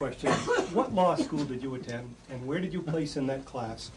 Question. What law school did you attend, and where did you place in that class?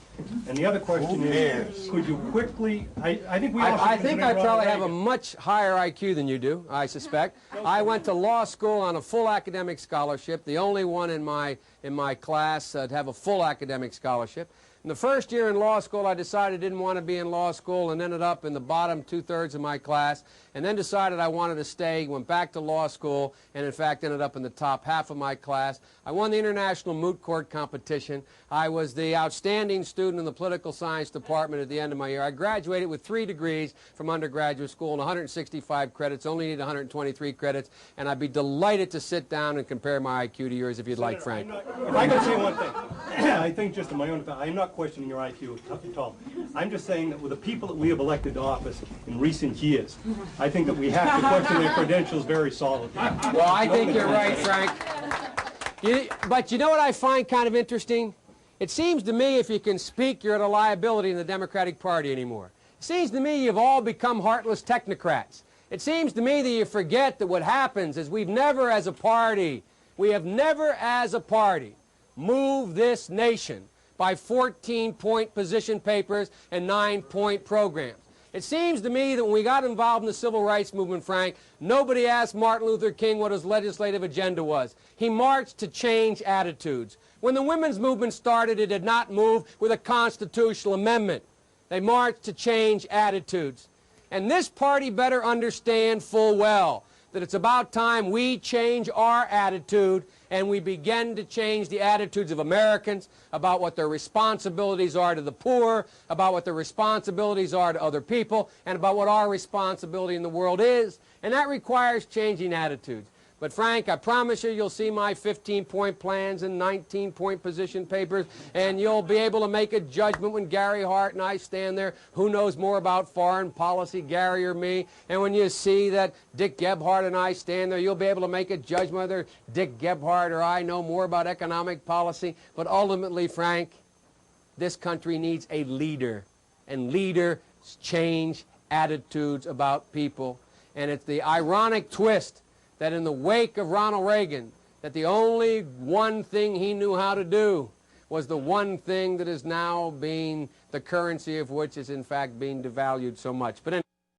And the other question is, could you quickly, I think we all I think I probably have a much higher IQ than you do, I suspect. I went to law school on a full academic scholarship, the only one in my class to have a full academic scholarship. In the first year in law school, I decided I didn't want to be in law school and ended up in the bottom two-thirds of my class, and then decided I wanted to stay, went back to law school, and in fact ended up in the top half of my class. I won the international moot court competition. I was the outstanding student in the political science department at the end of my year. I graduated with 3 degrees from undergraduate school and 165 credits, only need 123 credits, and I'd be delighted to sit down and compare my IQ to yours if you'd like, Frank. If I could say one thing, I think just in my own, I'm not questioning your IQ at all. I'm just saying that with the people that we have elected to office in recent years, I think that we have to question their credentials very solidly. Well, I think you're right, Frank. But you know what I find kind of interesting? It seems to me if you can speak, you're at a liability in the Democratic Party anymore. It seems to me you've all become heartless technocrats. It seems to me that you forget that what happens is we have never as a party moved this nation by 14-point position papers and 9-point programs. It seems to me that when we got involved in the civil rights movement, Frank, nobody asked Martin Luther King what his legislative agenda was. He marched to change attitudes. When the women's movement started, it did not move with a constitutional amendment. They marched to change attitudes. And this party better understand full well that it's about time we change our attitude and we begin to change the attitudes of Americans about what their responsibilities are to the poor, about what their responsibilities are to other people, and about what our responsibility in the world is. And that requires changing attitudes. But Frank, I promise you, you'll see my 15-point plans and 19-point position papers, and you'll be able to make a judgment when Gary Hart and I stand there. Who knows more about foreign policy, Gary or me? And when you see that Dick Gebhardt and I stand there, you'll be able to make a judgment whether Dick Gebhardt or I know more about economic policy. But ultimately, Frank, this country needs a leader, and leaders change attitudes about people. And it's the ironic twist that in the wake of Ronald Reagan, that the only one thing he knew how to do was the one thing that is now being the currency of which is in fact being devalued so much. But anyway,